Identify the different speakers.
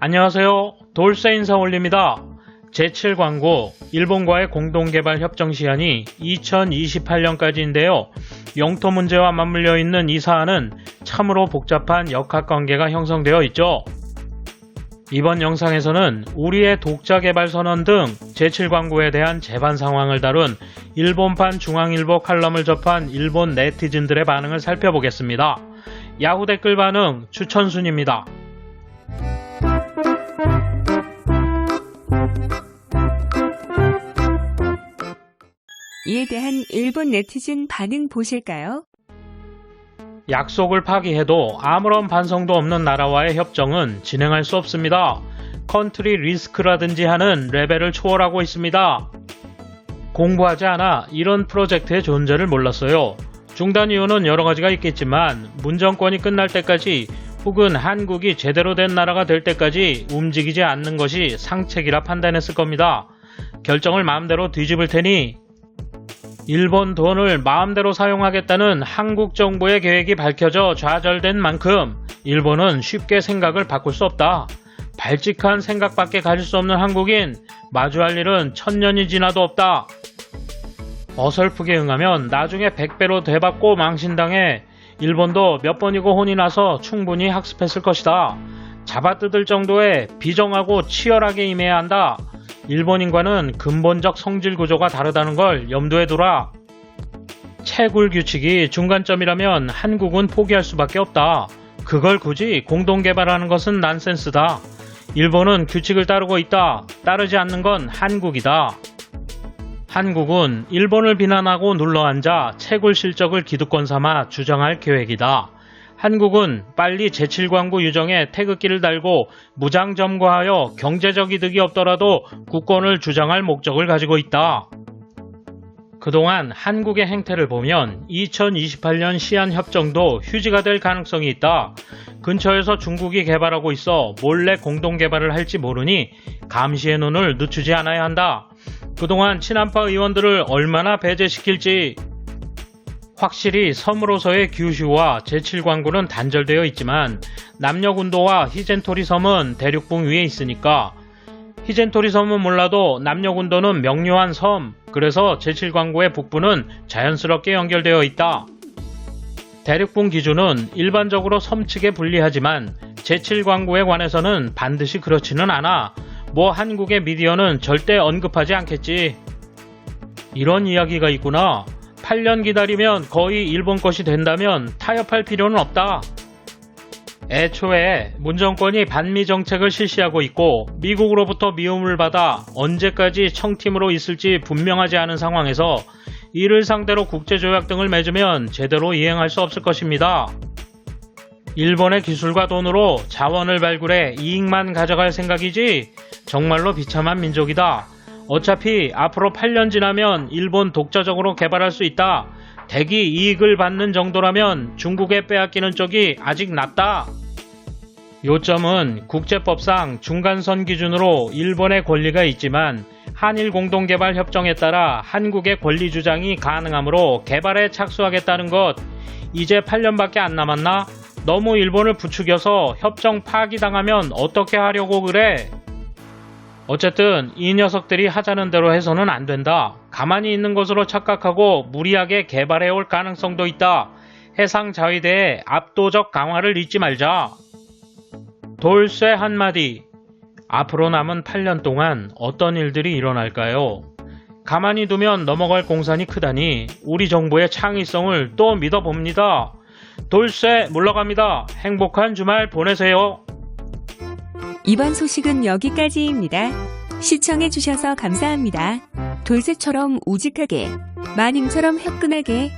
Speaker 1: 안녕하세요. 돌쇠 인사 올립니다. 제7광고 일본과의 공동개발 협정 시한이 2028년까지인데요. 영토 문제와 맞물려 있는 이 사안은 참으로 복잡한 역학관계가 형성되어 있죠. 이번 영상에서는 우리의 독자개발 선언 등 제7광고에 대한 재반 상황을 다룬 일본판 중앙일보 칼럼을 접한 일본 네티즌들의 반응을 살펴보겠습니다. 야후 댓글 반응 추천순입니다.
Speaker 2: 이에 대한 일본 네티즌 반응 보실까요?
Speaker 1: 약속을 파기해도 아무런 반성도 없는 나라와의 협정은 진행할 수 없습니다. 컨트리 리스크라든지 하는 레벨을 초월하고 있습니다. 공부하지 않아 이런 프로젝트의 존재를 몰랐어요. 중단 이유는 여러 가지가 있겠지만 문정권이 끝날 때까지 혹은 한국이 제대로 된 나라가 될 때까지 움직이지 않는 것이 상책이라 판단했을 겁니다. 결정을 마음대로 뒤집을 테니 일본 돈을 마음대로 사용하겠다는 한국 정부의 계획이 밝혀져 좌절된 만큼 일본은 쉽게 생각을 바꿀 수 없다. 발칙한 생각밖에 가질 수 없는 한국인, 마주할 일은 1000년이 지나도 없다. 어설프게 응하면 나중에 100배로 되받고 망신당해 일본도 몇 번이고 혼이 나서 충분히 학습했을 것이다. 잡아뜯을 정도의 비정하고 치열하게 임해야 한다. 일본인과는 근본적 성질 구조가 다르다는 걸 염두에 두라. 채굴 규칙이 중간점이라면 한국은 포기할 수밖에 없다. 그걸 굳이 공동개발하는 것은 난센스다. 일본은 규칙을 따르고 있다. 따르지 않는 건 한국이다. 한국은 일본을 비난하고 눌러앉아 채굴 실적을 기득권 삼아 주장할 계획이다. 한국은 빨리 제7광고 유정에 태극기를 달고 무장점거하여 경제적 이득이 없더라도 국권을 주장할 목적을 가지고 있다. 그동안 한국의 행태를 보면 2028년 시한 협정도 휴지가 될 가능성이 있다. 근처에서 중국이 개발하고 있어 몰래 공동개발을 할지 모르니 감시의 눈을 늦추지 않아야 한다. 그동안 친한파 의원들을 얼마나 배제시킬지. 확실히 섬으로서의 규슈와 제7광고는 단절되어 있지만 남녀군도와 히젠토리 섬은 대륙붕 위에 있으니까 히젠토리 섬은 몰라도 남녀군도는 명료한 섬, 그래서 제7광고의 북부는 자연스럽게 연결되어 있다. 대륙붕 기준은 일반적으로 섬 측에 불리하지만 제7광고에 관해서는 반드시 그렇지는 않아. 뭐 한국의 미디어는 절대 언급하지 않겠지. 이런 이야기가 있구나. 8년 기다리면 거의 일본 것이 된다면 타협할 필요는 없다. 애초에 문정권이 반미 정책을 실시하고 있고 미국으로부터 미움을 받아 언제까지 청팀으로 있을지 분명하지 않은 상황에서 이를 상대로 국제조약 등을 맺으면 제대로 이행할 수 없을 것입니다. 일본의 기술과 돈으로 자원을 발굴해 이익만 가져갈 생각이지 정말로 비참한 민족이다. 어차피 앞으로 8년 지나면 일본 독자적으로 개발할 수 있다. 대기 이익을 받는 정도라면 중국에 빼앗기는 쪽이 아직 낫다. 요점은 국제법상 중간선 기준으로 일본의 권리가 있지만 한일 공동개발 협정에 따라 한국의 권리 주장이 가능하므로 개발에 착수하겠다는 것. 이제 8년밖에 안 남았나? 너무 일본을 부추겨서 협정 파기당하면 어떻게 하려고 그래? 어쨌든 이 녀석들이 하자는 대로 해서는 안 된다. 가만히 있는 것으로 착각하고 무리하게 개발해올 가능성도 있다. 해상 자위대의 압도적 강화를 잊지 말자. 돌쇠 한마디. 앞으로 남은 8년 동안 어떤 일들이 일어날까요? 가만히 두면 넘어갈 공산이 크다니 우리 정부의 창의성을 또 믿어봅니다. 돌쇠 물러갑니다. 행복한 주말 보내세요.
Speaker 2: 이번 소식은 여기까지입니다. 시청해주셔서 감사합니다. 돌쇠처럼 우직하게, 마님처럼 화끈하게